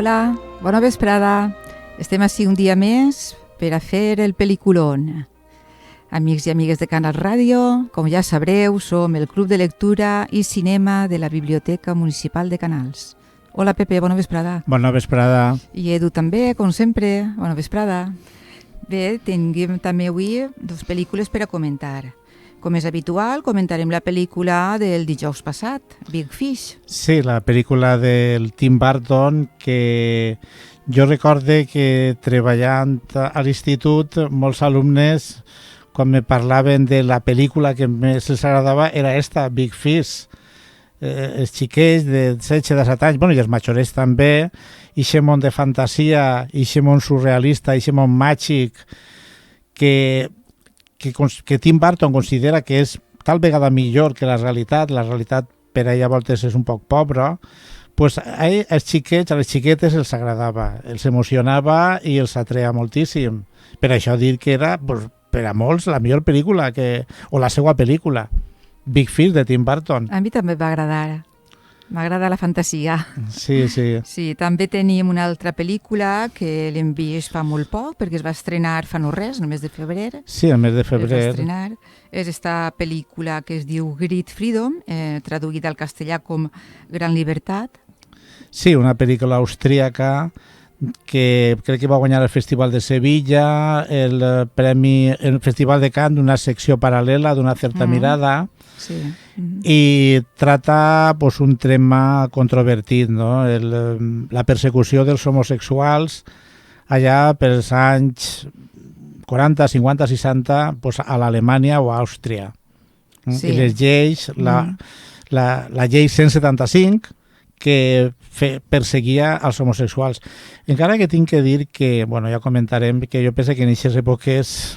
Hola, bona vesprada. Estem ací un dia més per a fer el peliculón. Amics i amigues de Canal Ràdio, com ja sabreu, som el Club de Lectura i Cinema de la Biblioteca Municipal de Canals. Hola Pepe, bona vesprada. Bona vesprada. I Edu també, com sempre, bona vesprada. Bé, tinguem també avui dues pel·lícules per a comentar. Com és habitual, comentarem la pel·lícula del dijous passat, Big Fish. Sí, la pel·lícula del Tim Burton, que jo recorde que treballant a l'institut molts alumnes, quan me parlaven de la pel·lícula que més els agradava, era esta, Big Fish. Els xiquets de 16-17 anys, bueno, i els majorets també, ixe món de fantasia, ixe món surrealista, ixe món màgic, que Tim Burton considera que és tal vegada millor que la realitat per a ell a voltes és un poc pobra, pues als xiquets, a les xiquetes els agradava, els emocionava i els atreia moltíssim. Per això dir que era, pues, per a molts, la millor pel·lícula o la seva pel·lícula, Big Fish de Tim Burton. A mi també em va agradar. M'agrada la fantasia. Sí, sí. Sí, també tenim una altra pel·lícula que l'hem vist fa molt poc, perquè es va estrenar fa no res, el mes de febrer. Sí, el mes de febrer. Es va estrenar. És esta pel·lícula que es diu Great Freedom, traduïda al castellà com Gran Libertat. Sí, una pel·lícula austríaca que crec que va guanyar el Festival de Sevilla, el Festival de Cannes d'una secció paral·lela, d'una certa mirada. Sí. I trata pues, un tema controvertit, no? La persecució dels homosexuals allà pels anys 40, 50, 60 pues, a l'Alemanya o a Àustria. Sí. I les lleis, la llei 175 que perseguia els homosexuals. Encara que tinc que dir que, bueno, ja comentarem que jo penso que en aquestes èpoques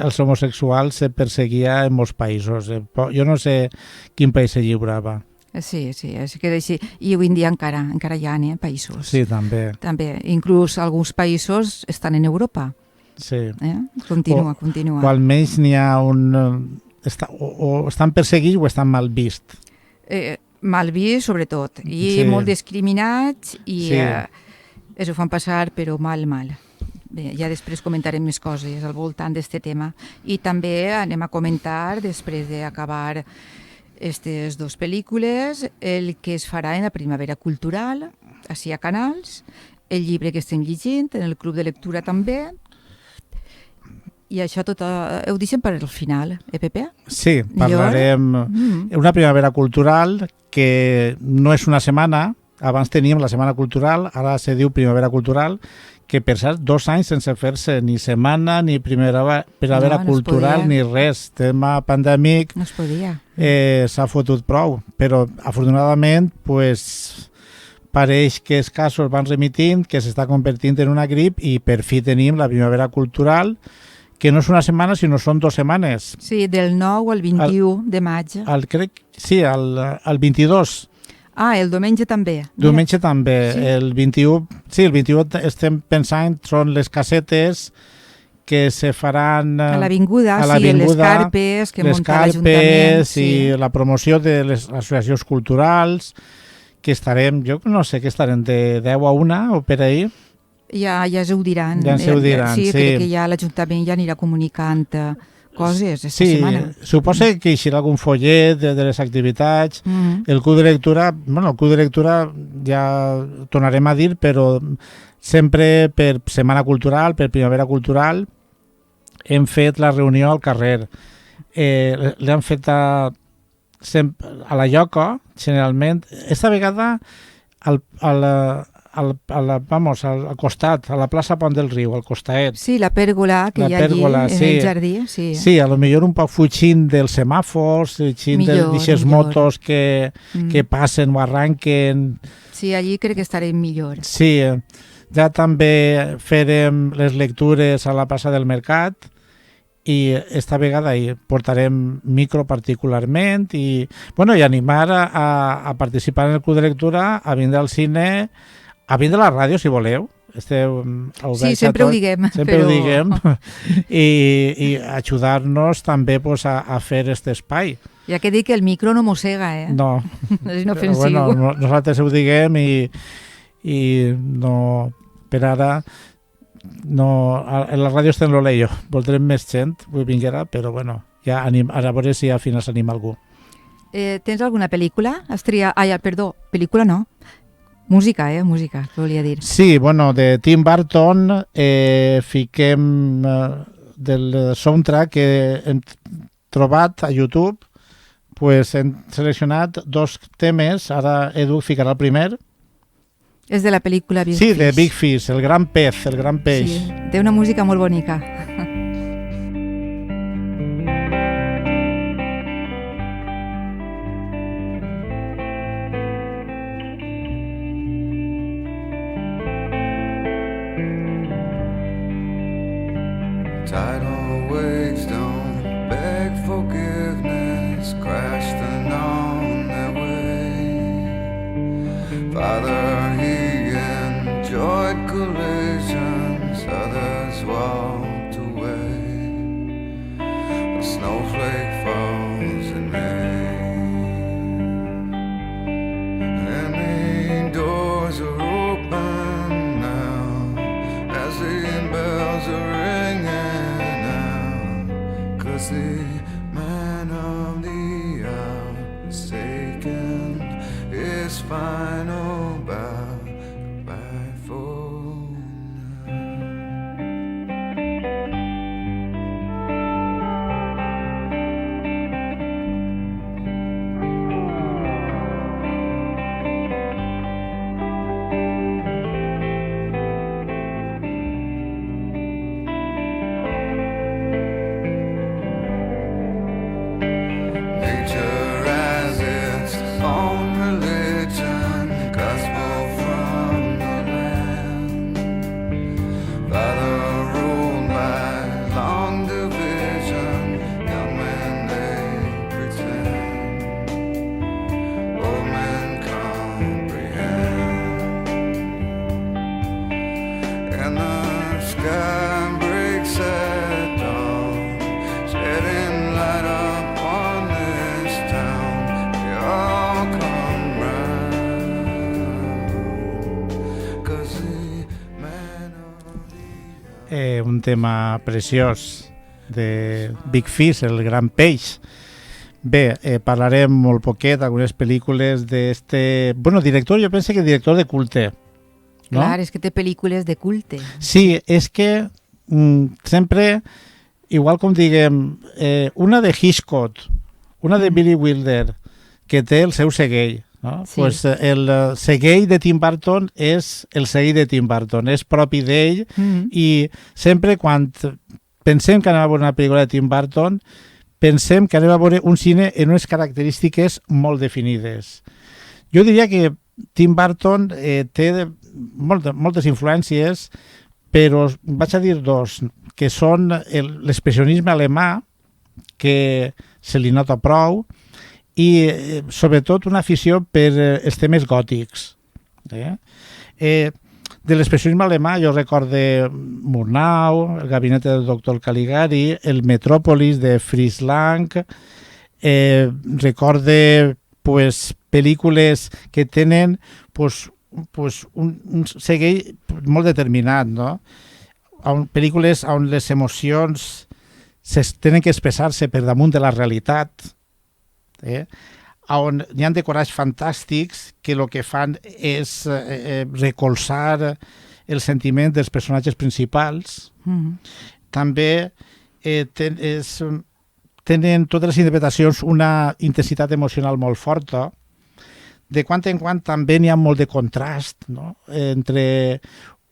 els homosexuals se perseguia en molts països. Jo no sé quin país se lliurava. Sí, és que així. I avui en dia encara hi ha països. Sí, també. També, inclús alguns països estan en Europa. Sí. Continua. O almenys n'hi ha o estan perseguits o estan mal vist. Mal vist, sobretot, i sí. molt discriminats, i sí. Es ho fan passar, però mal. Bé, ja després comentarem més coses al voltant d'aquest tema. I també anem a comentar, després d'acabar aquestes dues pel·lícules, el que es farà en la Primavera Cultural, ací a Canals, el llibre que estem llegint, en el Club de Lectura també. I això tot ho deixem per al final, Pepe? Sí, parlarem... Una primavera cultural que no és una setmana, abans teníem la Setmana Cultural, ara se diu Primavera Cultural, que per cert, 2 anys sense fer-se ni setmana, ni primavera cultural, ni res. Tema pandèmic no es podia. S'ha fotut prou, però afortunadament pues, pareix que els casos van remitint, que s'està convertint en una grip i per fi tenim la Primavera Cultural, que no és una setmana, sinó són 2 setmanes. Sí, del 9 al 21 de maig. Sí, el 22. El diumenge també. Diumenge també. Sí. El 21 estem pensant, són les casetes que se faran a l'avinguda, les carpes que munta l'Ajuntament. I la promoció de les associacions culturals, que estarem, jo no sé, que estarem de 10 a 1 o per ahir. Ja ho diran. Sí. Crec que ja l'Ajuntament ja anirà comunicant coses aquesta setmana. Sí, suposa que hi algun follet de les activitats. El Club de Lectura, ja tornarem a dir, però sempre per Setmana Cultural, per Primavera Cultural, hem fet la reunió al carrer. L'hem fet a la Lloca, generalment. Esta vegada al costat, a la plaça Pont del Riu, al costaet. Sí, la pèrgola que hi ha allí, en el jardí. Sí, a lo millor un poc fugint dels semàfors, fugint d'aquestes motos que passen o arranquen. Sí, allí crec que estarem millor. Sí, ja també farem les lectures a la plaça del Mercat i esta vegada hi portarem micro particularment i animar a participar en el Club de Lectura, a vindre al cine, a vindre a la ràdio, si voleu. Sí, sempre ho diguem. Sempre ho diguem. I ajudar-nos també a fer aquest espai. Ja que dic que el micro no mossega, No. És inofensiu. Nosaltres ho diguem i no, per ara no, a la ràdio estem lo leio, voldrem més gent, vinguera, però bueno, ja a veure si al final s'anima algú. Tens alguna pel·lícula? Perdó, pel·lícula no. Música, música, que volia dir. Sí, bueno, de Tim Burton fiquem del soundtrack que hem trobat a YouTube, pues hem seleccionat 2 temes, ara Edu ficarà el primer. És de la pel·lícula Big Fish. Sí, de Big Fish, el gran pez, el gran peix. Sí, té una música molt bonica. Tidal waves don't beg forgiveness, crashed and on their way. Father, he enjoyed collisions, others walked away. A snowflake falls in May, and the doors are open now as the bells are ringing. The man of the hour is taken his final bow. Goodbye for un tema preciós de Big Fish, el gran peix. Bé, parlarem molt poquet d'algunes pel·lícules d'este... Bueno, director, jo penso que director de culte. No? Clar, és que té pel·lícules de culte. Sí, és que sempre, igual com diguem, una de Hitchcock, una de Billy Wilder, que té el seu segell, no? Sí. Pues el segell de Tim Burton és el segell de Tim Burton, és propi d'ell, i sempre quan pensem que anem a veure una pel·lícula de Tim Burton, pensem que anem a veure un cine en unes característiques molt definides. Jo diria que Tim Burton té moltes influències, però vaig a dir 2, que són l'expressionisme alemà, que se li nota prou, i sobretot una afició per els temes gòtics. De l'expressionisme alemà jo recorde Murnau, el gabinet del doctor Caligari, el Metròpolis de Fritz Lang, recorde pel·lícules que tenen un segell molt determinat, no? Pel·lícules on les emocions tenen que expressar-se per damunt de la realitat, on hi ha decorats fantàstics que el que fan és recolzar el sentiment dels personatges principals. També tenen totes les interpretacions una intensitat emocional molt forta. De quan en quan també n'hi ha molt de contrast, no? Entre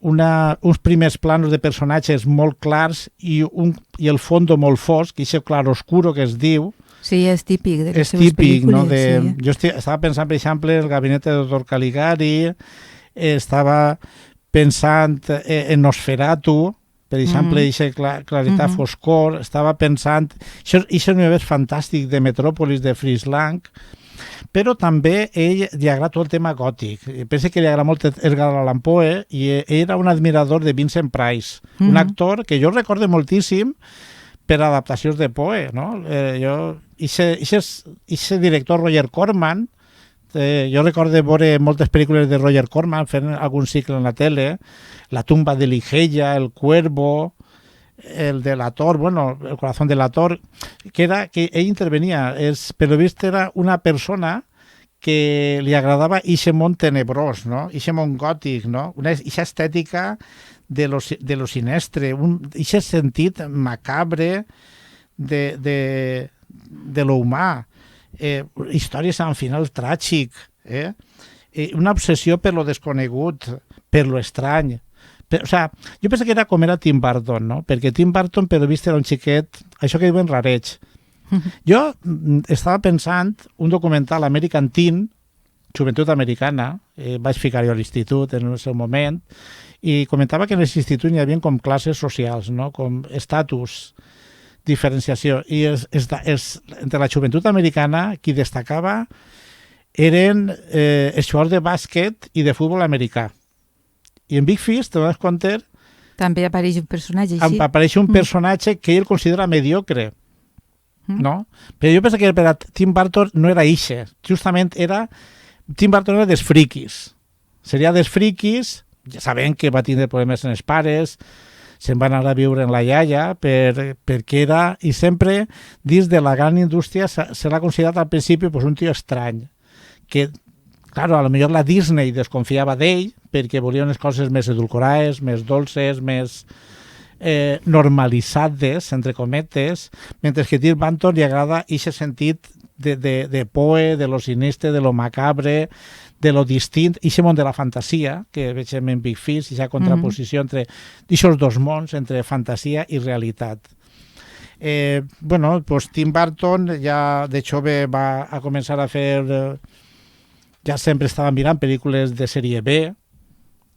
uns primers planos de personatges molt clars i el fondo molt fosc, i aquest clar-oscuro que es diu. Sí, és típic de les seves pel·lícules. No? Sí. Jo estava pensant, per exemple, el gabinet del doctor Caligari, estava pensant en Nosferatu, per exemple, aquesta claritat foscor, estava pensant... Aquest univers fantàstic de Metròpolis de Fritz Lang, però també ell li agrada tot el tema gòtic. Penso que li agrada molt Edgar Allan Poe i era un admirador de Vincent Price, un actor que jo recordo moltíssim per adaptacions de Poe, no? Aquest director Roger Corman Jo recordo veure moltes pel·lícules de Roger Corman fent algun cicle en la tele, La tumba de Ligeia, El cuervo, el de la Tor, bueno, El corazón de la Tor, que era que ell intervenia, per lo vist era una persona que li agradava ixe món tenebrós, no? Ixe món gòtic, no? Ixa estètica de lo sinestre, ixe sentit macabre de lo humà, històries amb final tràgic, una obsessió per lo desconegut, per lo estrany. O sea, jo penso que era com era Tim Burton, no? Perquè Tim Burton, per vist, era un xiquet, això que diuen rareig. Jo estava pensant un documental American Teen, Joventut Americana, vaig ficar-hi a l'institut en el seu moment, i comentava que en l'institut hi havia com classes socials, no? Com estatus, diferenciació. I entre la joventut americana, qui destacava eren els jugadors de bàsquet i de futbol americà. I en Big Fish, te dones compte, també apareix un personatge així. Apareix un personatge que ell considera mediocre, no? Però jo penso que per a Tim Burton no era ixe, justament Tim Burton era dels friquis, seria dels friquis, ja sabem que va tindre problemes en els pares, se'n va anar a viure en la iaia, perquè era, i sempre dins de la gran indústria se l'ha considerat al principi un tio estrany, que, claro, a lo millor la Disney desconfiava d'ell perquè volia unes coses més edulcorades, més dolces, més normalitzades, entre cometes, mentre que a Tim Burton li agrada aquest sentit de poe, de lo sinistre, de lo macabre, de lo distint, aquest món de la fantasia, que veiem en Big Fish, aquesta contraposició entre aquests dos mons, entre fantasia i realitat. Bueno, pues Tim Burton ja de jove va a començar a fer, ja sempre estava mirant pel·lícules de sèrie B.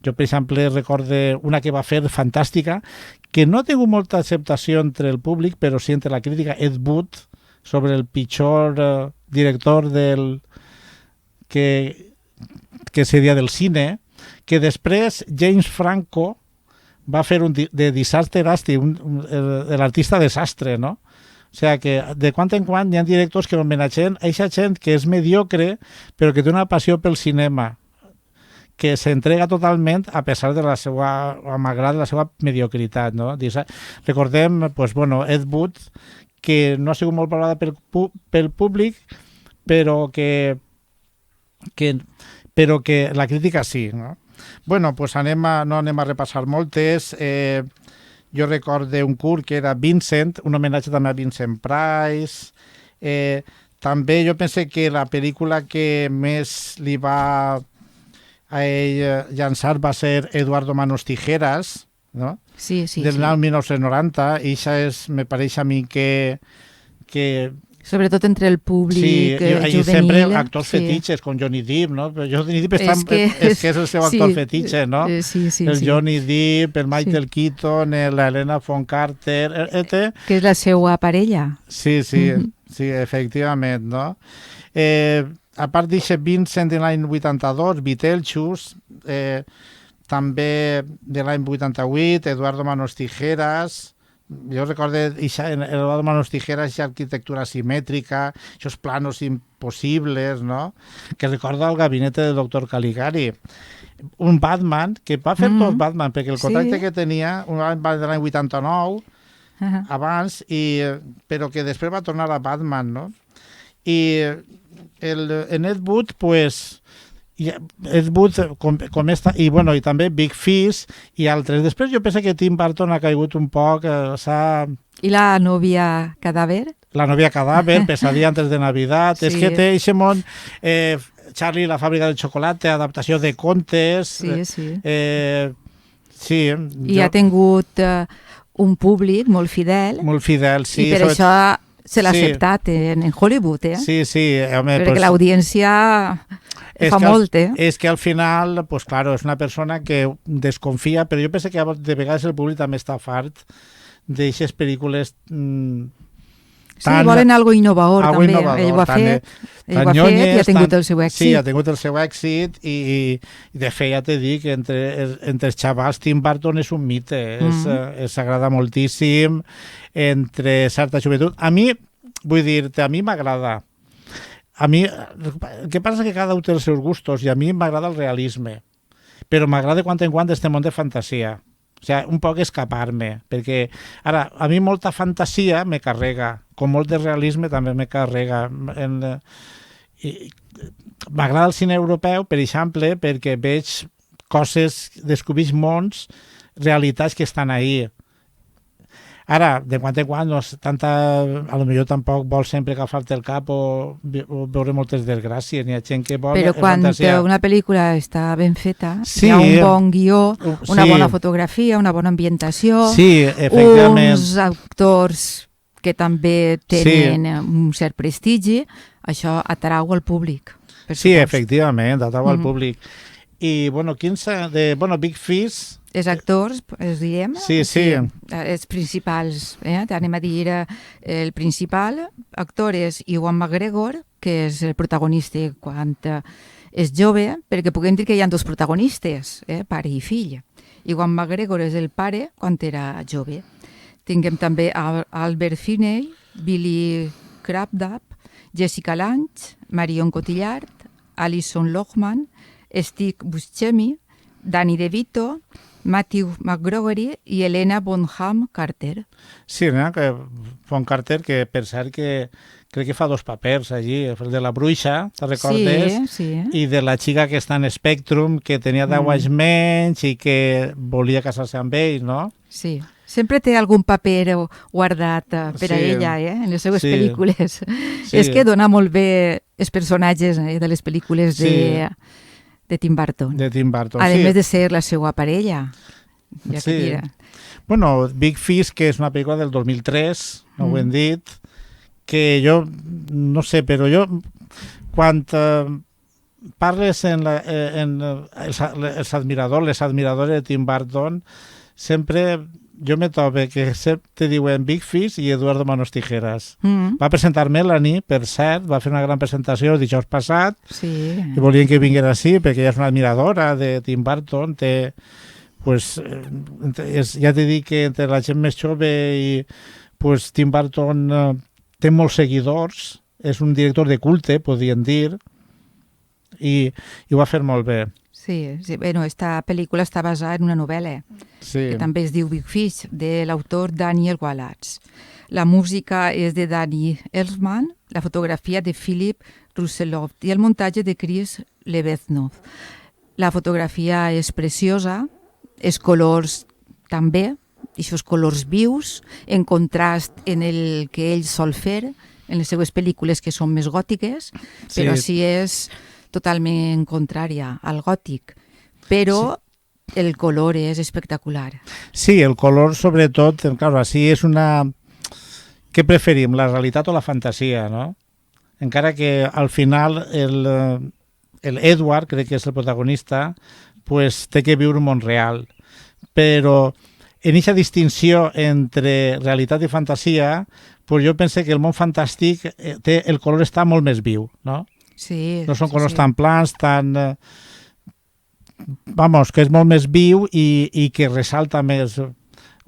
Jo, per exemple, recorde una que va fer fantàstica, que no ha tingut molta acceptació entre el públic, però sí entre la crítica, Ed Wood, sobre el pitjor director que seria del cine, que després James Franco va fer de Disaster Artist, l'artista desastre, no? O sigui que de quan en quan hi ha directors que homenatgen a aquesta gent que és mediocre però que té una passió pel cinema, que s'entrega totalment a pesar de la seva, malgrat la seva mediocritat, no? Recordem, pues, bueno, Ed Wood, que no ha sigut molt valorada pel públic, però que la crítica sí, no? Bueno, pues no anem a repassar moltes. Jo recordo un curt que era Vincent, un homenatge també a Vincent Price. També jo penso que la pel·lícula que més li va a ell llançar va ser Eduardo Manos Tijeras, no? Sí. Del 1990, i això me pareix a mi que sobretot entre el públic juvenil. I sempre actors fetitxes, com Johnny Depp, no? Johnny Depp és que és el seu actor fetitxe, no? Sí. Johnny Depp, el Michael Keaton, la Helena Bonham Carter, que és la seva parella. Sí, efectivament, no? A part d'aquest Vincent de l'any 82, Beetlejuice, també de l'any 88, Eduardo Manos Tijeras. Jo recordo Eduardo Manos Tijeras, aquesta arquitectura simètrica, aquests planos impossibles, no? Que recorda el gabinete del doctor Caligari. Un Batman, que va fer tot Batman, perquè el contracte que tenia, un Batman de l'any 89, abans, però que després va tornar a Batman, no? I en Ed Wood, pues, Ed Wood com esta, i també Big Fish i altres. Després jo penso que Tim Burton ha caigut un poc, I la novia cadàver? La novia cadàver, Pesadilla antes de Navidad. És que té aquest món, Charlie la fàbrica del xocolate, adaptació de contes. Sí. I ha tingut un públic molt fidel. Molt fidel, sí. I per això se l'ha acceptat en Hollywood, Sí, home. Perquè l'audiència fa molt, És que al final, pues claro, és una persona que desconfia, però jo penso que de vegades el públic també està fart d'aixes pel·lícules volen algo innovador, també. Ell ho ha fet i ha tingut el seu èxit. Sí, ha tingut el seu èxit i de fet ja t'he dit que entre els xavals Tim Burton és un mite, s'agrada moltíssim entre certa joventut. A mi, vull dir-te, a mi m'agrada. a mi, el que passa és que cada un té els seus gustos i a mi m'agrada el realisme, però m'agrada de quan en quan este món de fantasia. O sigui, un poc escapar-me, perquè ara, a mi molta fantasia me carrega, com molt de realisme també me carrega. M'agrada el cine europeu, per exemple, perquè veig coses, descobreix mons, realitats que estan ahí. Ara, de quan en quan, no, a lo millor tampoc vols sempre agafar-te el cap o veure moltes desgràcies. Hi ha gent que vol... Però quan fantasia. una pel·lícula està ben feta, Sí, hi ha un bon guió, una sí. bona fotografia, una bona ambientació, Sí, efectivament. uns actors que també tenen un cert prestigi, això atrau al públic. Per Sí, supost. efectivament, atrau al públic. I, bueno, Big Fish... Els actors, els diem? Sí, sí. Els principals, anem a dir, el principal actor és Ewan McGregor, que és el protagonista quan és jove, perquè puguem dir que hi ha dos protagonistes, pare i fill. Ewan McGregor és el pare quan era jove. Tinguem també Albert Finney, Billy Crudup, Jessica Lange, Marion Cotillard, Alison Lohman, Steve Buscemi, Danny DeVito, Matthew McGrogery i Helena Bonham Carter. Sí, Bonham Carter, que per cert que crec que fa dos papers allí, el de la bruixa, te recordes? Sí. I de la xica que està en Spectrum, que tenia 10 anys menys i que volia casar-se amb ell, no? Sí. Sempre té algun paper guardat per a ella, en les seves pel·lícules. Sí. És que dona molt bé els personatges de les pel·lícules de Tim Burton. De Tim Burton, a sí. més de ser la seva parella. Ja Sí. que dirà. Bueno, Big Fish, que és una pel·lícula del 2003, no ho hem dit, que jo, no sé, però jo, quan parles els admiradors, les admiradores de Tim Burton, sempre jo me trobo que sempre diuen Big Fish i Eduardo Manos Tijeras. Va presentar Melanie, per cert, va fer una gran presentació el dijous passat, Sí. i volien que vinguera així, perquè ella és una admiradora de Tim Burton, ja t'he dit que entre la gent més jove i Tim Burton té molts seguidors, és un director de culte, podríem dir, i ho va fer molt bé. Sí. Bueno, esta pel·lícula està basada en una novel·la Sí. que també es diu Big Fish, de l'autor Daniel Wallace. La música és de Danny Elfman, la fotografia de Philip Russelloft i el muntatge de Chris Lebeznov. La fotografia és preciosa, els colors també, aquests colors vius, en contrast en el que ell sol fer, en les seues pel·lícules que són més gòtiques, però sí és totalment contrària al gòtic, però el color és espectacular. Sí, el color sobretot, clar, així és una... Què preferim, la realitat o la fantasia, no? Encara que al final el Edward, crec que és el protagonista, pues, té que viure un món real, però en aquesta distinció entre realitat i fantasia, pues jo penso que el món fantàstic el color està molt més viu, no? Sí, no són colors tan plans, tan... Vamos, que és molt més viu i que ressalta més,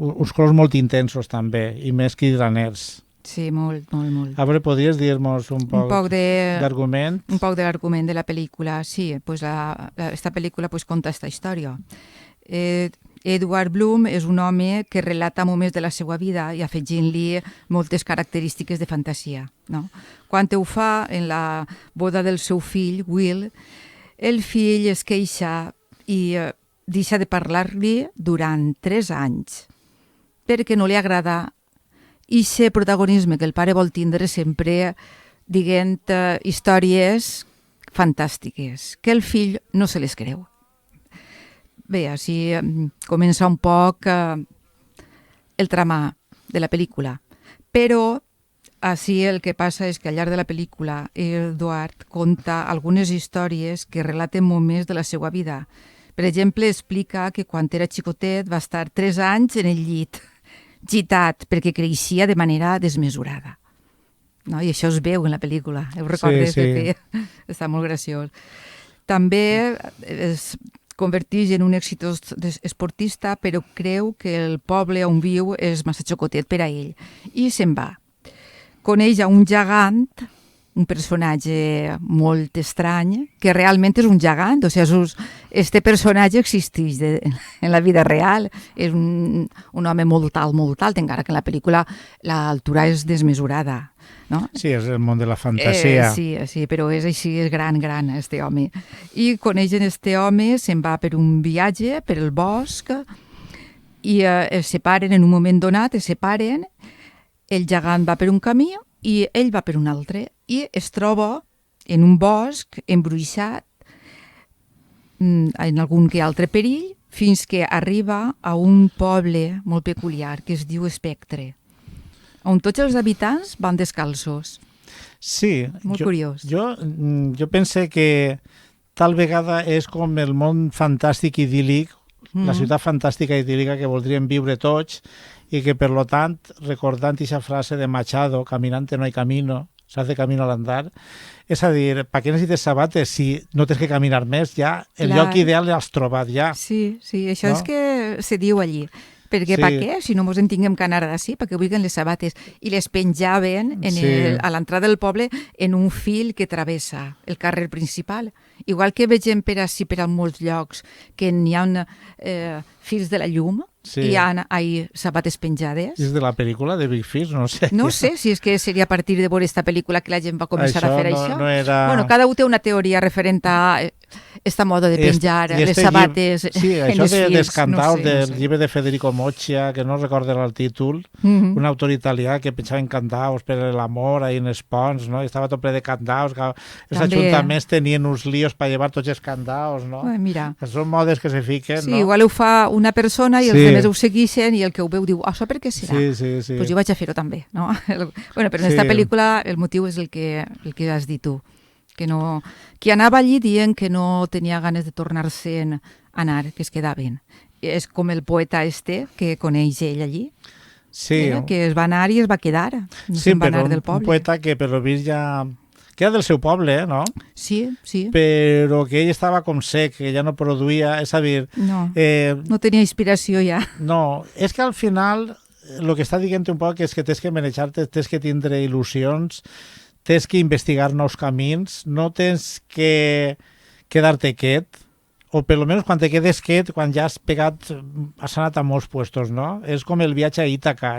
uns colors molt intensos també, i més cridraners. Sí, molt. A veure, podries dir-nos un poc d'argument? Un poc de l'argument de la pel·lícula, sí. Pues esta pel·lícula pues, conta esta història. Edward Bloom és un home que relata moments de la seva vida i afegint-li moltes característiques de fantasia. No? Quan ho fa en la boda del seu fill, Will, el fill es queixa i deixa de parlar-li durant 3 anys perquè no li agrada aquest protagonisme que el pare vol tindre sempre dient històries fantàstiques, que el fill no se les creu. Bé, així comença un poc el tramar de la pel·lícula. Però així el que passa és que al llarg de la pel·lícula Edward conta algunes històries que relaten moments de la seva vida. Per exemple, explica que quan era xicotet va estar 3 anys en el llit, gitat, perquè creixia de manera desmesurada. No? I això es veu en la pel·lícula. Ho recordes? Sí. Està molt graciós. També es converteix en un exitós esportista, però creu que el poble on viu és massa xocotet per a ell. I se'n va. Coneix a un gegant un personatge molt estrany, que realment és un gegant, o sigui, este personatge existeix en la vida real, és un home molt alt, encara que en la pel·lícula l'altura és desmesurada. No? Sí, és el món de la fantasia. Sí, però és així, és gran, este home. I coneixen este home, se'n va per un viatge, per el bosc, i es separen en un moment donat, el gegant va per un camí i ell va per un altre, i es troba en un bosc embruixat, en algun que altre perill, fins que arriba a un poble molt peculiar que es diu Espectre, on tots els habitants van descalços. Sí. Molt curiós. Jo pense que tal vegada és com el món fantàstic idíl·lic, la ciutat fantàstica idíl·lica que voldríem viure tots, i que, per lo tant, recordant aquesta frase de Machado, caminante no hay camino, se hace camino al andar, és a dir, per què necessites sabates si no tens que caminar més? Ja el lloc ideal l'has trobat, ja. Sí, això és que se diu allí. Perquè per què? Si no mos en tinguem que anar d'ací, perquè vulguin les sabates. I les penjaven a l'entrada del poble en un fil que travessa el carrer principal. Igual que vegem per ací, per a molts llocs, que n'hi ha fils de la llum, hi ha sabates penjades. És de la pel·lícula de Big Fish? No sé. No sé si és que seria a partir de veure esta pel·lícula que la gent va començar a fer això. No era... Bueno, cada un té una teoria referent a esta moda de penjar les sabates en els fils. Sí, això d'escandaus del llibre de Federico Moccia, que no recordo el títol, un autor italià que pensava en candaus per l'amor ahí en els ponts, no? I estava tot ple de candaus. Els ajuntaments tenien uns líos per llevar tots els candaus, no? Mira. Són modes que se fiquen, no? Sí, igual ho fa una persona i els altres ho segueixen, i el que ho veu diu, això per què serà? Sí. Pues jo vaig a fer-ho també, no? Bueno, però en aquesta pel·lícula el motiu és el que has dit tu, que anava allí dient que no tenia ganes de tornar-se'n a anar, que es quedaven. És com el poeta que coneix ell allí, que es va anar i es va quedar, no se'n va anar del poble. Un poeta que per lo vist ja... que era del seu poble, no? Sí. Però que ell estava com sec, que ja no produïa, és a dir... No tenia inspiració ja. No, és que al final el que està dient un poc és que tens que manejar-te, tens que tindre il·lusions, tens que investigar nous camins, no tens que quedar-te quiet, o per almenys quan te quedes quiet, quan ja has anat a molts puestos, no? És com el viatge a Ítaca.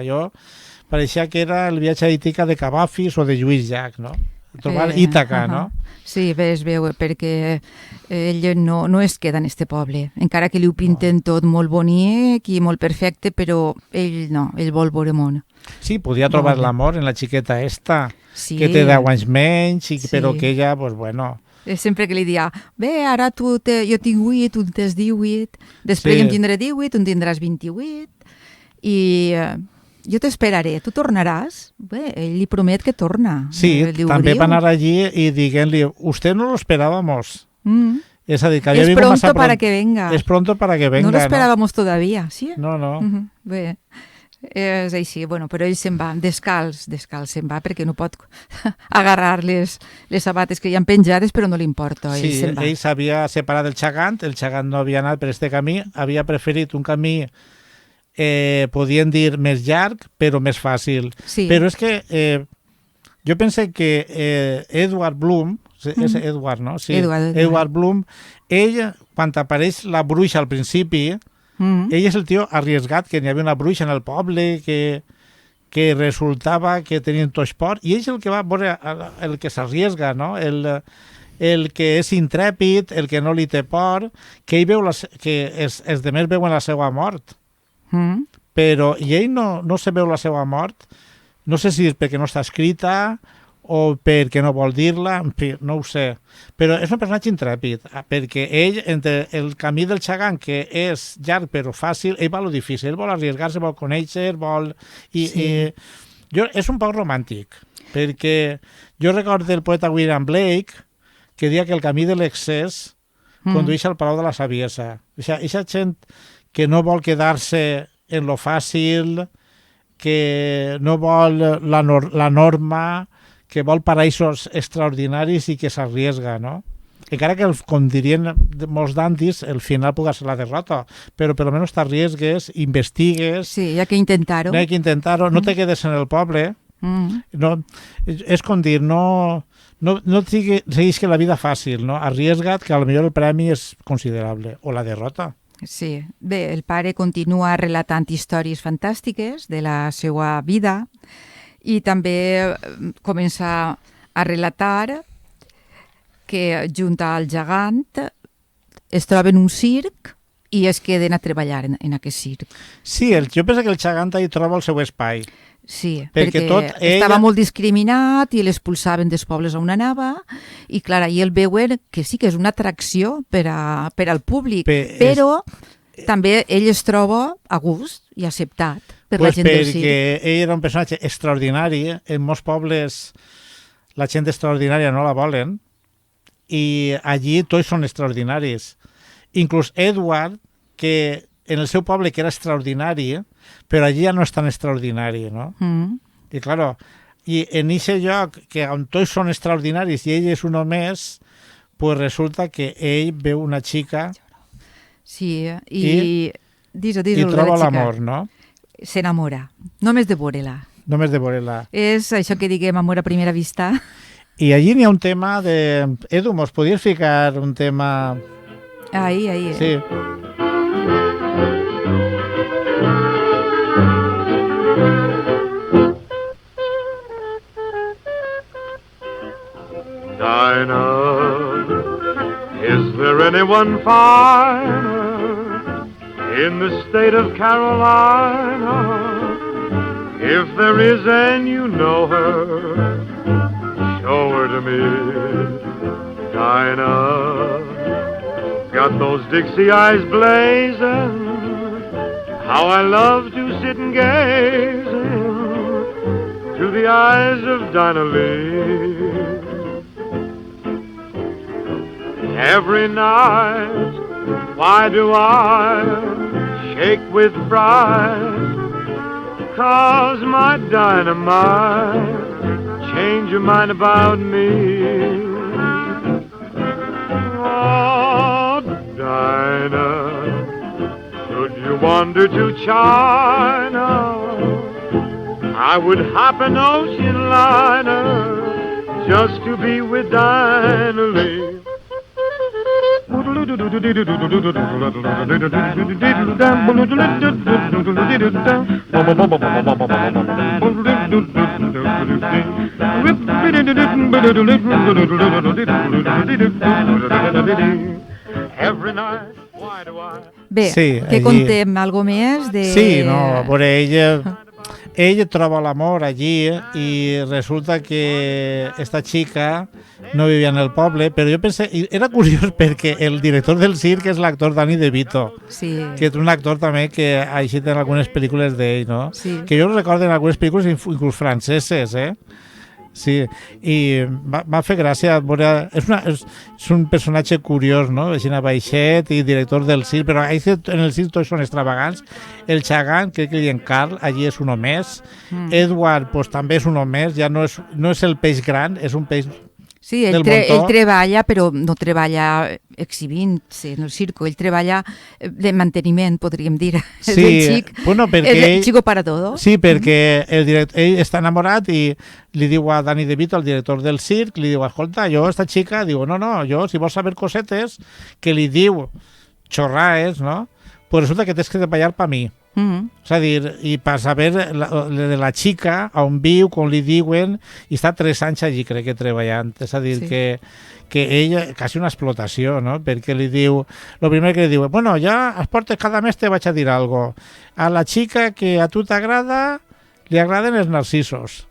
Pareixia que era el viatge a Ítaca de Cavafis o de Lluís Llach, no? Trobar Ítaca, no? Sí, es veu, perquè ell no es queda en este poble, encara que li ho pinten tot molt bonic i molt perfecte, però ell no, ell vol veure món. Sí, podia trobar l'amor en la xiqueta esta, que té 10 anys menys, però que ella, pues bueno... Sempre que li dia, bé, ara jo tinc 8, tu tens 18, després jo en tindré 18, tu en tindràs 28, i... jo t'esperaré, tu tornaràs? Bé, ell li promet que torna. Sí, també va anar allí i diguent-li, usted no lo esperábamos. És a dir, que havia vingut massa pronto para que venga. Es pronto para que venga. No lo esperábamos todavía, ¿sí? No. Bé, és així, bueno, però ell se'n va, descalç se'n va, perquè no pot agarrar les sabates que hi ha penjades, però no li importa, ell se'n va. Ell s'havia separat del gegant, el gegant no havia anat per este camí, havia preferit un camí podien dir més llarg, però més fàcil. Sí. Però és que jo penso que Edward Bloom, és Edward, no? Sí, Edward Bloom, ell, quan apareix la bruixa al principi, ell és el tio arriesgat, que n'hi havia una bruixa en el poble, que resultava que tenien tots por, i ell és el que va veure, el que s'arriesga, no? El que és intrèpid, el que no li té por, que ell veu que els demés veuen la seva mort. Però ell no se veu la seva mort, no sé si és perquè no està escrita o perquè no vol dir-la, en fi, no ho sé, però és un personatge intrèpid, perquè ell, entre el camí del gegant, que és llarg però fàcil, ell va a lo difícil, ell vol arriesgar-se, vol conèixer, és un poc romàntic, perquè jo recordo el poeta William Blake, que deia que el camí de l'excés condueix al Palau de la Saviesa. Eixa gent que no vol quedar-se en lo fàcil, que no vol la norma, que vol paraïsos extraordinaris i que s'arriesga, no? Encara que, com dirien molts dandis, el final pugui ser la derrota, però per almenys t'arriesgues, investigues... Sí, hi ha que intentar-ho. No te quedes en el poble. No, és com dir, no no segueix que la vida fàcil, no? Arriesga't, que potser el premi és considerable, o la derrota. Sí, bé, el pare continua relatant històries fantàstiques de la seva vida i també comença a relatar que junt al gegant es troba en un circ i es queden a treballar en aquest circ. Sí, jo penso que el gegant hi troba el seu espai. Sí, perquè estava molt discriminat i l'expulsaven dels pobles on anava i clar, ahir el veuen que sí que és una atracció per al públic, però també ell es troba a gust i acceptat per la gent del circ. Perquè ell era un personatge extraordinari, en molts pobles la gent extraordinària no la volen i allí tots són extraordinaris. Inclús Edward, que en el seu poble que era extraordinari, però allí ja no és tan extraordinari, no? I claro, i en aquest lloc que on tots són extraordinaris i ell és un més, pues resulta que ell veu una xica sí, i troba l'amor, no? S'enamora, només de veure-la. Només de veure-la. És això que diguem amor a primera vista. I allí n'hi ha un tema de... Edu, mos podies ficar un tema... Ahí. Sí. Dinah, is there anyone finer in the state of Carolina? If there is and you know her, show her to me. Dinah, got those Dixie eyes blazing, how I love to sit and gaze to the eyes of Dinah Lee. Every night, why do I shake with fright? 'Cause my dynamite change your mind about me. Oh, Dinah, should you wander to China, I would hop an ocean liner just to be with Dinah Lee. Bé, sí, que contem algo més de... Sí, no, a veure, ell troba l'amor allí i resulta que esta xica no vivia en el poble, però jo pensé, era curiós perquè el director del circ és l'actor Danny DeVito, sí, que és un actor també que ha eixit en algunes pel·lícules d'ell, no? Sí. Que jo recordo en algunes pel·lícules inclús franceses, Sí, i m'ha fet gràcia veure, és un personatge curiós, no? Aixina baixet i director del circ, però en el circ tots són extravagants. El gegant, crec que li diuen Carl, allí és un més. Edward, pues, també és un més, ja no és el peix gran, és un peix sí, ell treballa, però no treballa exhibint-se en el circo, ell treballa de manteniment, podríem dir. Sí, bueno, perquè el chico para todo. Sí, perquè ell està enamorat i li diu a Danny DeVito, el director del circ, li diu, escolta, jo, esta xica, diu, no, jo, si vols saber cosetes, que li diu xorraes, no? Pues resulta que tens que treballar per mi. És a dir, i per saber de la xica, on viu, com li diuen, i està 3 anys allí, crec que treballant. És a dir, sí, que ella, quasi una explotació, no? Perquè li diu, el primer que li diu, bueno, ja als portes cada mes te vaig a dir algo. A la xica que a tu t'agrada, li agraden els narcisos.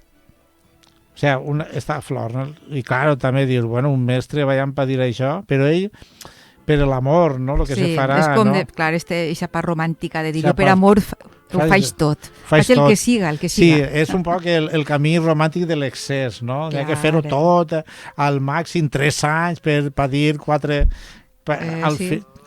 O sigui, esta flor, no? I claro, també dius, bueno, un mes treballant per dir això, però ell... per l'amor, no? Lo que se farà, és com, no? Clar, aquesta part romàntica de dir, jo per amor ho faig tot. Faig el tot. que siga, el que Sí, siga. és un poc el camí romàntic de l'excés, no? Hi ha que fer-ho tot al màxim 3 anys per dir 4...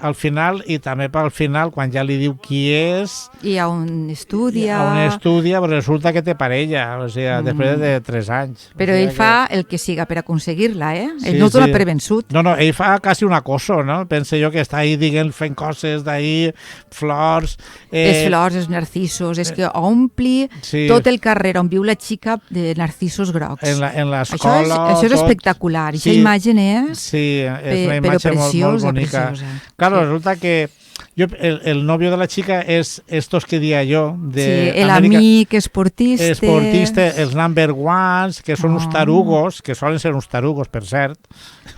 al final, i també al final, quan ja li diu qui és, I on estudia... on estudia, però resulta que té parella, o sigui, després de 3 anys. Però o sigui ell fa el que siga per aconseguir-la, Sí, Ell no dona sí. per vençut. No, ell fa quasi un acoso, no? Penso jo que està ahí, diguem, fent coses d'ahir, flors... Les flors, els narcisos, és que ompli sí. tot el carrer on viu la xica de narcisos grocs. En l'escola... Això és tot. espectacular, aquesta Sí. imatge és... Sí, és una però imatge molt preciosa, bonica. preciosa. Claro, Sí. resulta que el novio de la chica es estos que diría yo, de Sí, el América- amic esportista... esportista, els number ones, que són uns Ah. tarugos, que solen ser uns tarugos, per cert,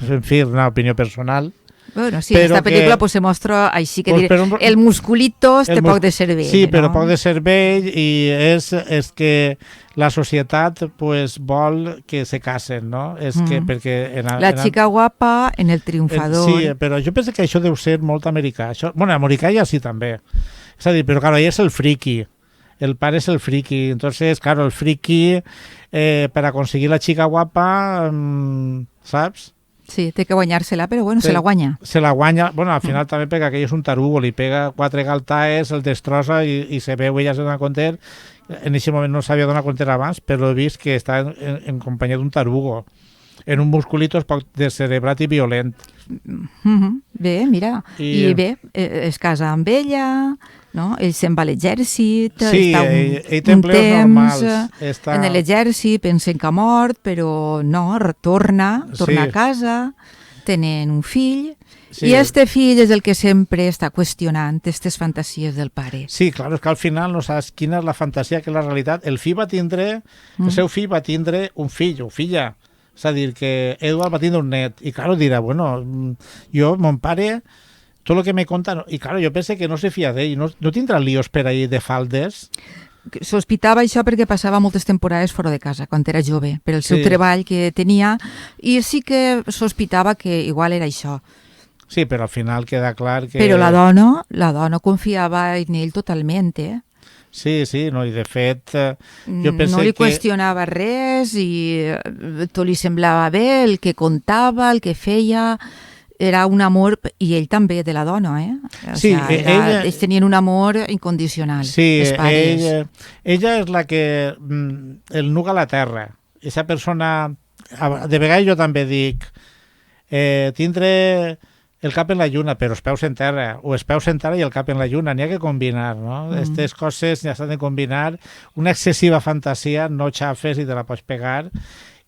en fi, una opinió personal. Bueno, sí, Però en esta que- pel·lícula pues, se mostra així que Pues, diré, però- el musculito té poc de cervell. Sí, però no? poc de cervell, i és que la societat pues, vol que se casen, no? És que, perquè La xica guapa en el triomfador. Sí, però jo penso que això deu ser molt americà. Això, bueno, americà ja sí també. És a dir, però claro, ell és el friki. El pare és el friki. Entonces, claro, el friki, para conseguir la chica guapa, saps? Sí, té que guanyar-se-la, però bueno, se la guanya. Se la guanya, bueno, al final també perquè aquell és un tarugo, li pega 4 galtaes, el destrossa i se veu, ella se dona compte, en aquest moment no s'havia donat compte abans, però he vist que està en companyia d'un tarugo, en un musculito poc descerebrat i violent. Bé, mira, i bé, es casa amb ella, no? Ell se'n va a l'exèrcit, Sí, està ell té un empleos temps normals. Està... en l'exèrcit, pensen que ha mort, però no, torna Sí. a casa, tenen un fill, Sí. i este fill és el que sempre està qüestionant aquestes fantasies del pare. Sí, clar, és que al final no saps quina és la fantasia, que és la realitat. El seu fill va tindre un fill o filla. És a dir, que Edward va tindre un net. I, clar, dirà, bueno, jo, mon pare, tot el que me conta... No. I, clar, jo penso que no se fia d'ell. No tindrà líos per ahir de faldes. Sospitava això perquè passava moltes temporades fora de casa, quan era jove, per el seu Sí. treball que tenia, i sí que sospitava que igual era això. Sí, però al final queda clar que... Però la dona confiava en ell totalment, Sí, no, i de fet, jo penso no li que... qüestionava res i tot li semblava bé, el que contava, el que feia, era un amor, i ell també, de la dona, O Sí, sigui, ells tenien un amor incondicional, Sí, els pares. ella és la que el nuga a la terra. Aquesta persona, de vegades jo també dic, tindre el cap en la lluna, però els peus en terra, o els peus en terra i el cap en la lluna, n'hi ha que combinar, no? Aquestes coses ja s'han de combinar. Una excessiva fantasia, no xafes i te la pots pegar,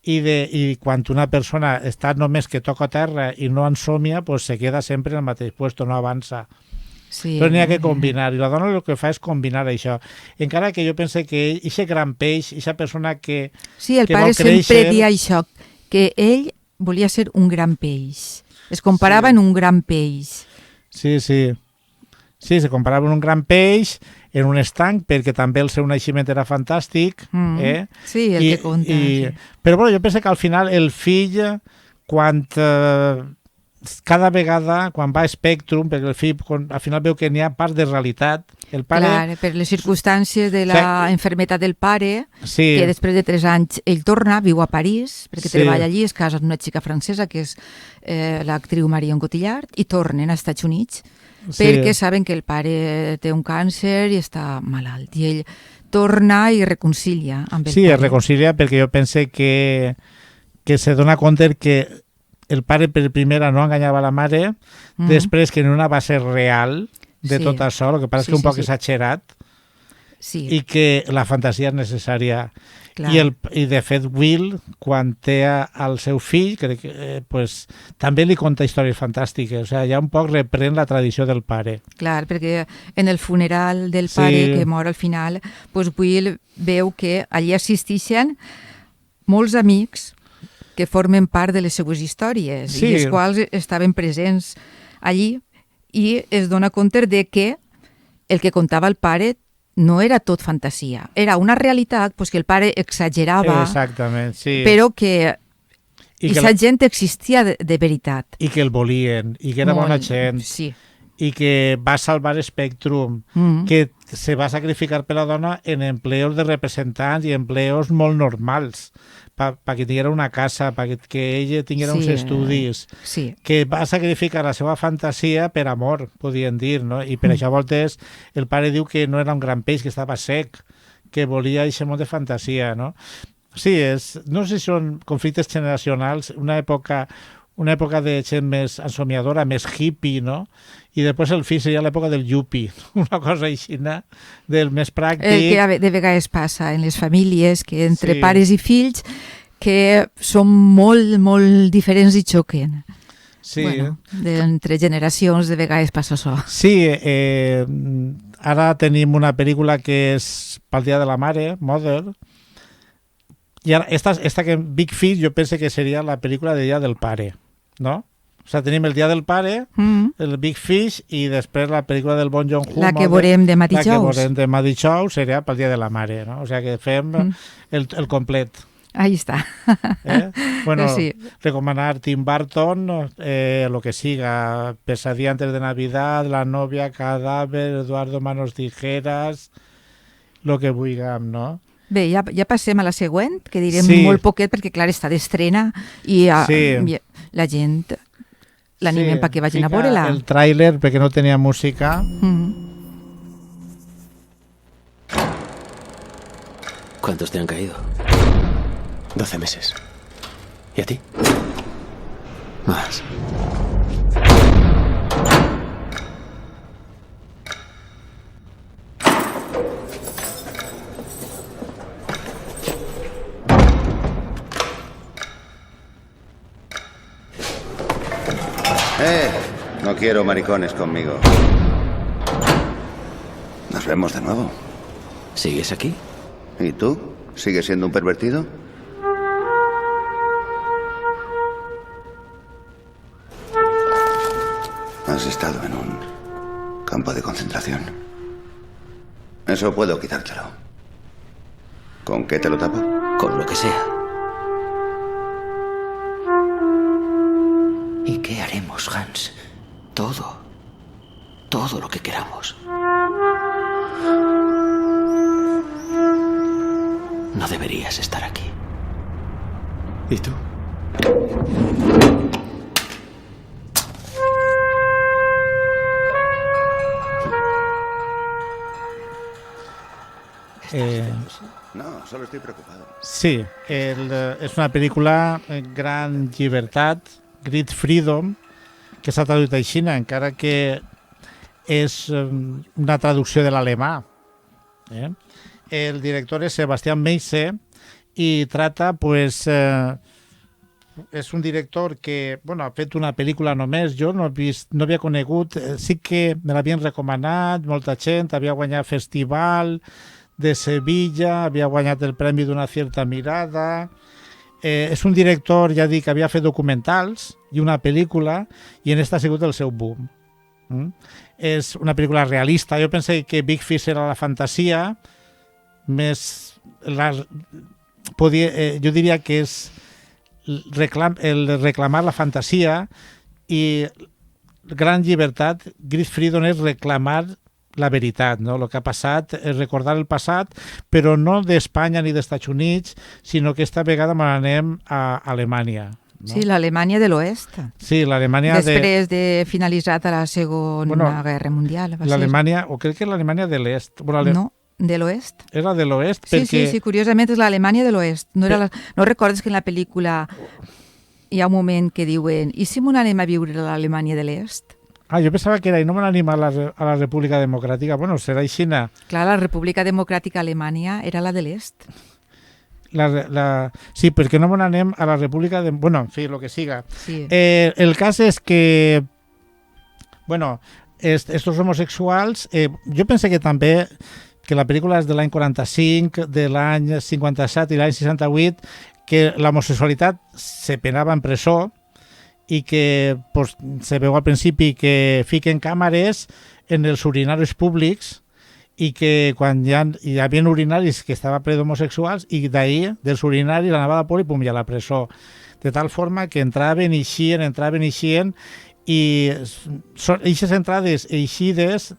i quan una persona està només que toca terra i no ensomia, pues se queda sempre en el mateix puesto, no avança. Sí. Però n'hi ha que combinar, i la dona el que fa és combinar això. Encara que jo pense que ell, aquest gran peix, aquesta persona que... Sí, el que pare vol sempre créixer- dia això, que ell volia ser un gran peix. Es comparava Sí. en un gran peix. Sí, se comparava amb un gran peix en un estanc, perquè també el seu naixement era fantàstic. Sí, el que conta. Sí. Però bueno, jo penso que al final el fill, quan cada vegada, quan va a Spectrum, perquè el fill al final veu que n'hi ha part de realitat, el pare... Clar, per les circumstàncies de la enfermetat del pare, Sí, que després de 3 anys ell torna, viu a París, perquè Sí. treballa allí, es casa amb una xica francesa, que és l'actriu Marion Cotillard, i tornen als Estats Units, perquè saben que el pare té un càncer i està malalt. I ell torna i reconcilia amb el Sí, pare. es reconcilia perquè jo pense que se dona compte que el pare per primera no enganyava la mare, després que una va ser real de Sí. tot això, el que passa és Sí, que un sí, poc sí. exagerat, Sí, i que la fantasia és necessària. clar. I de fet Will, quan té al seu fill, crec que, pues, també li conta històries fantàstiques, o sigui, ja un poc reprèn la tradició del pare. Clar, perquè en el funeral del pare Sí. que mor al final, pues Will veu que allí assisteixen molts amics que formen part de les seues històries Sí. i els quals estaven presents allí, i es dona compte de que el que contava el pare no era tot fantasia, era una realitat pues, que el pare exagerava, Exactament, sí. però que I que, aquesta gent existia de veritat. I que el volien, i que era bona Molt, gent. Sí. i que va salvar Spectrum, que se va sacrificar per la dona en empleos de representants i empleos molt normals, perquè tinguera una casa, perquè ella tinguera uns estudis, que va sacrificar la seva fantasia per amor, podríem dir, no? I per això a voltes el pare diu que no era un gran peix, que estava sec, que volia aquest món de fantasia, no? Sí, no sé si són conflictes generacionals, una època de gent més ensomiadora, més hippie, no? I després el fill seria l'època del yuppie, una cosa així, del més pràctic. Que de vegades passa en les famílies, que entre pares i fills, que són molt, molt diferents i xoquen. Sí. Bueno, entre generacions de vegades passa això. Sí, ara tenim una pel·lícula que és pel Dia de la Mare, Mother, i ara, esta que Big Fish jo penso que seria la pel·lícula de Dia del Pare, no? O sigui, tenim el Dia del Pare, el Big Fish, i després la pel·lícula del Bon Joon-ho. La que veurem demà dijous. La que veurem demà dijous seria pel Dia de la Mare, no? O sigui que fem el complet. Ahí està. Bueno, recomanar Tim Burton, lo que siga, Pesadilla antes de Navidad, La novia, Cadáver, Eduardo Manos Tijeras, lo que vulguem, no? Bé, ja passem a la següent, que direm molt poquet, perquè clar, està d'estrena i la gent l'animem perquè vagin a veure-la. El tràiler, perquè no tenia música. ¿Cuántos te han caído? 12 meses. ¿Y a ti? Más. No quiero maricones conmigo. Nos vemos de nuevo. ¿Sigues aquí? ¿Y tú? ¿Sigues siendo un pervertido? Has estado en un campo de concentración. Eso puedo quitártelo. ¿Con qué te lo tapo? Con lo que sea. ¿Y qué haremos, Hans? Todo lo que queramos. No deberías estar aquí. ¿Y tú? No, solo estoy preocupado. Sí, és una pel·lícula Gran Llibertat, Great Freedom, que s'ha traduït així, encara que és una traducció de l'alemà. El director és Sebastian Meise i trata, pues, és un director que ha fet una pel·lícula només, jo no havia conegut, sí que me l'havien recomanat, molta gent, havia guanyat festival de Sevilla, havia guanyat el premi d'una certa mirada. És un director, ja dic, que havia fet documentals i una pel·lícula, i en esta ha sigut el seu boom. És una pel·lícula realista. Jo pensé que Big Fish era la fantasia, jo diria que és el reclamar la fantasia, i Gran Llibertat, Great Freedom, és reclamar la veritat, no? El que ha passat és recordar el passat, però no d'Espanya ni dels Estats Units, sinó que esta vegada anem a Alemanya. No? Sí, l'Alemanya de l'Oest. Sí, l'Alemanya després de finalitzat la Segona Guerra Mundial. L'Alemanya, o crec que és l'Alemanya de l'Est. No, de l'Oest. Era de l'Oest perquè... Sí, curiosament és l'Alemanya de l'Oest. No recordes que en la pel·lícula hi ha un moment que diuen i si anem a viure a l'Alemanya de l'Est? Jo pensava que era i no me n'anem a la República Democràtica. Bueno, serà aixina. Clar, la República Democràtica Alemanya era la de l'Est. Sí, perquè no n'anem a la República de... Bueno, en fi, el que siga. Sí. El cas és que... Bueno, estos homosexuals... jo pensé que també que la pel·lícula és de l'any 45, de l'any 57 i l'any 68, que l'homosexualitat se penava en presó, i que pues, se veu al principi que fiquen càmeres en els urinaris públics i que quan hi havia urinaris que estava ple d'homosexuals i d'ahir, dels urinaris, anava a la poli i pum, ja a la presó. De tal forma que entraven i eixien i són aquestes entrades eixides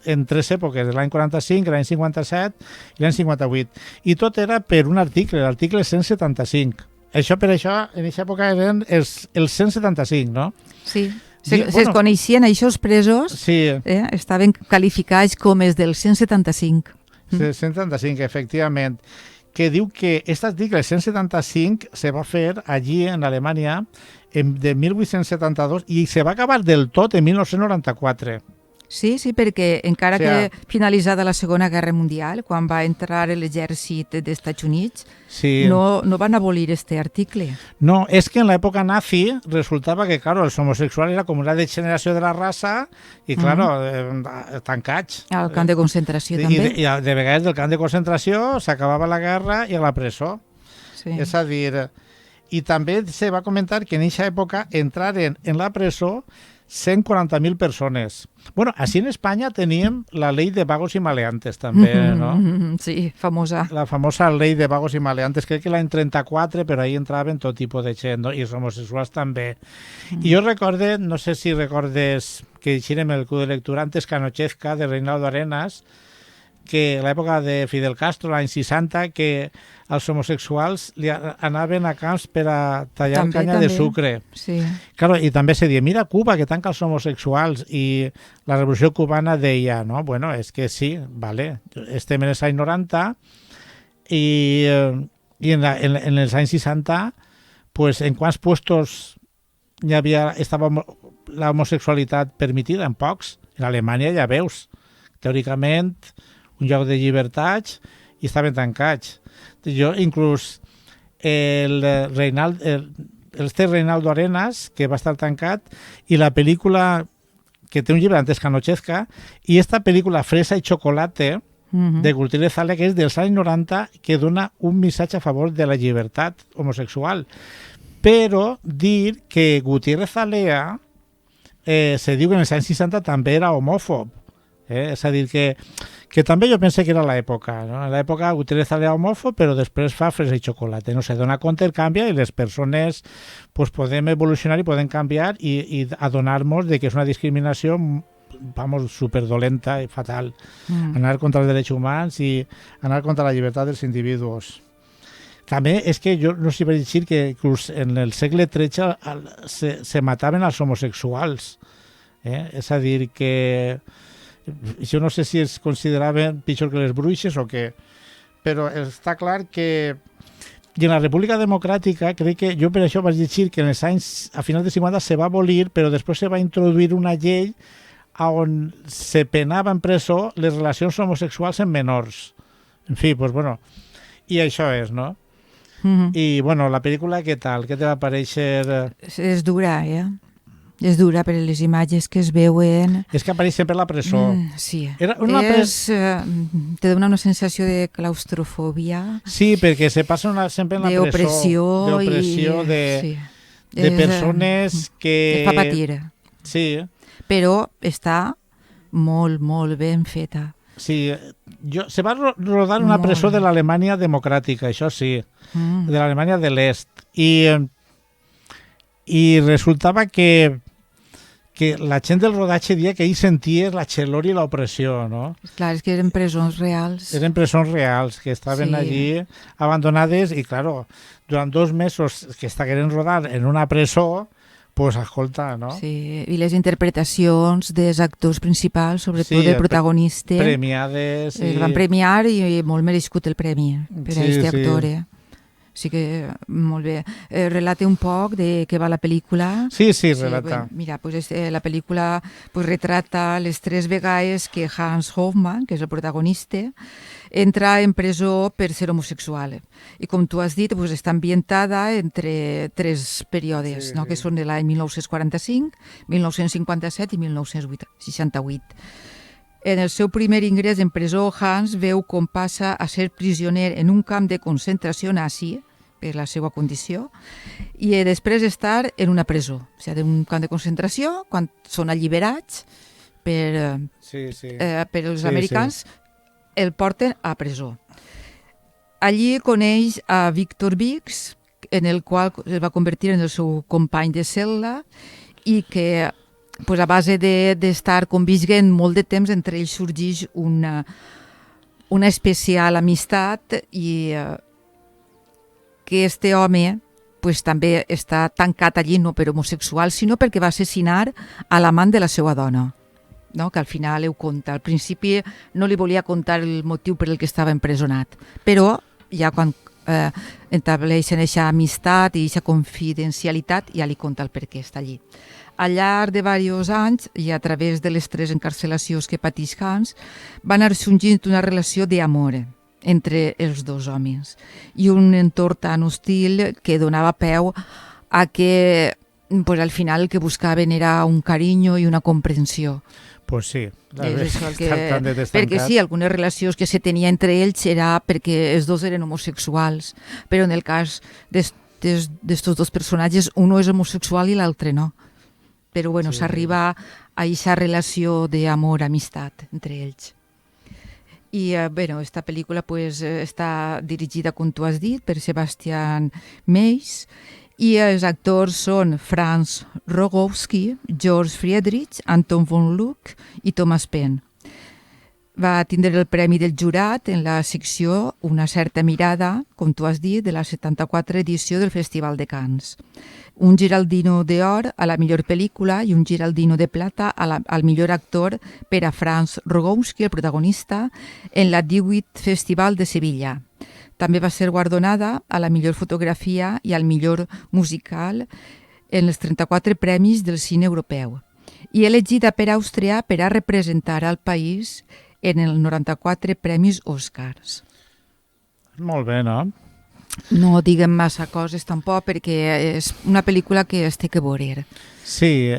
en 3 èpoques, l'any 45, l'any 57 i l'any 58. I tot era per un article, l'article 175. Per això, en aquesta època eren els 175, no? Sí. Se coneixien aquests presos, sí. Estaven qualificats com els del 175. 175, efectivament, que diu que aquest article 175 se va fer allí en Alemanya de 1872 i se va acabar del tot en 1994. Sí, perquè encara que finalitzada la Segona Guerra Mundial, quan va entrar l'exèrcit dels Estats Units, no van abolir este article. No, és que en l'època nazi resultava que, claro, els homosexuals era com una degeneració de la raça i, claro, tancats. Al camp de concentració també. I de vegades del camp de concentració s'acabava la guerra i a la presó. Sí. És a dir, i també se va comentar que en aquesta època entraren en la presó 140.000 persones. Bueno, així en Espanya teníem la llei de vagos i maleantes també, no? Sí, famosa. La famosa llei de vagos i maleantes, crec que l'any 34, però ahí entraven tot tipus de gent, no? I els homosexuals també. I jo recorde, no sé si recordes que deixirem el club de lectura antes Canochezca, de Reinaldo Arenas, que a l'època de Fidel Castro, l'any 60, que els homosexuals anaven a camps per a tallar canya de sucre. Sí. Claro, i també se deia, mira Cuba, que tanca els homosexuals, i la revolució cubana deia, no, bueno, és que sí, vale, estem en els anys 90 i en els anys 60, pues, en quants puestos estava la homosexualitat permitida? En pocs. En Alemanya ja veus, teòricament, un lloc de llibertats i estaven tancats. Jo inclús el Reinaldo Arenas, que va estar tancat, i la pel·lícula que té un llibre antes Canochezca, i esta pel·lícula Fresa i Chocolate de Gutiérrez Alea, que és dels anys 90, que dona un missatge a favor de la llibertat homosexual. Però dir que Gutiérrez Alea se diu que en els anys 60 també era homòfob. És a dir, que també jo penso que era l'època. No? En l'època Gutiérrez Alea homòfob, però després fa Fresa i Chocolate. No sé, dona compte, canvia i les persones pues, podem evolucionar i podem canviar i adonar-nos de que és una discriminació superdolenta i fatal. Anar contra els drets humans i anar contra la llibertat dels individus. També és que jo no sé si vaig dir que inclús en el segle XIII se mataven els homosexuals. És a dir, que jo no sé si es consideraven pitjor que les bruixes o què, però està clar que i en la República Democràtica crec que jo per això vaig llegir que en els anys a finals de 50 se va abolir, però després se va introduir una llei on se penava en presó les relacions homosexuals en menors. En fi, doncs bueno, i això és, no? I bueno, la pel·lícula què tal? Què te va parèixer? És dura, És dura per les imatges que es veuen. És que apareix sempre a la presó. Sí. Te dona una sensació de claustrofòbia. Sí, perquè se passa sempre en la presó. D'opressió, de persones que... fa patir. Sí. Però està molt, molt ben feta. Sí, se va rodar una presó de l'Alemanya democràtica, això sí, de l'Alemanya de l'Est. I resultava que la gent del rodatge dia que ell sentia la xelor i l'opressió, no? Clar, és que eren presons reals. Eren presons reals, que estaven allí abandonades i, claro, durant 2 mesos que estaven rodant en una presó, pues escolta, no? Sí, i les interpretacions dels actors principals, sobretot del protagonista. Premiades. El van premiar i molt merescut el premi per a aquest actor, Sí que molt bé. Relata un poc de què va la pel·lícula. Sí, relata. Mira, la pel·lícula retrata les 3 vegades que Hans Hoffmann, que és el protagonista, entra en presó per ser homosexual. I com tu has dit, està ambientada entre 3 períodes, que són de l'any 1945, 1957 i 1968. En el seu primer ingrés en presó, Hans veu com passa a ser prisioner en un camp de concentració nazi, per la seva condició, i després estar en una presó, o sigui, en un camp de concentració, quan són alliberats per els americans, el porten a presó. Allí coneix a Víctor Vix, en el qual es va convertir en el seu company de cel·la, i que pues a base d'estar convivint molt de temps, entre ells sorgeix una especial amistat i que este home pues, també està tancat allí no per homosexual, sinó perquè va assassinar a l'amant de la seva dona, no? Que al final ho conta. Al principi no li volia contar el motiu per el que estava empresonat, però ja quan estableixen aquesta amistat i aquesta confidencialitat ja li conta el per què està allí. Al llarg de diversos anys i a través de les 3 encarcelacions que pateix Hans, va anar sorgint una relació d'amor entre els dos homes i un entorn tan hostil que donava peu a que pues, al final el que buscaven era un carinyo i una comprensió. Pues sí, És això perquè sí, algunes relacions que se tenia entre ells era perquè els dos eren homosexuals, però en el cas d'estos dos personatges, un és homosexual i l'altre no. Però bueno, sí. S'arriba a aquesta relació d'amor, amistat entre ells. I bueno, esta pel·lícula pues, està dirigida, com tu has dit, per Sebastian Meis, i els actors són Franz Rogowski, George Friedrich, Anton von Luck i Thomas Penn. Va tindre el premi del jurat en la secció Una certa mirada, com tu has dit, de la 74 edició del Festival de Cannes. Un Giraldino d'or a la millor pel·lícula i un Giraldino de plata al millor actor per a Franz Rogowski, el protagonista, en la 18 Festival de Sevilla. També va ser guardonada a la millor fotografia i al millor musical en els 34 premis del cine europeu i elegida per Àustria per a representar al país en els 94 premis Oscars. Molt bé, no? No diguem massa coses tampoc perquè és una pel·lícula que es té que veure. Sí,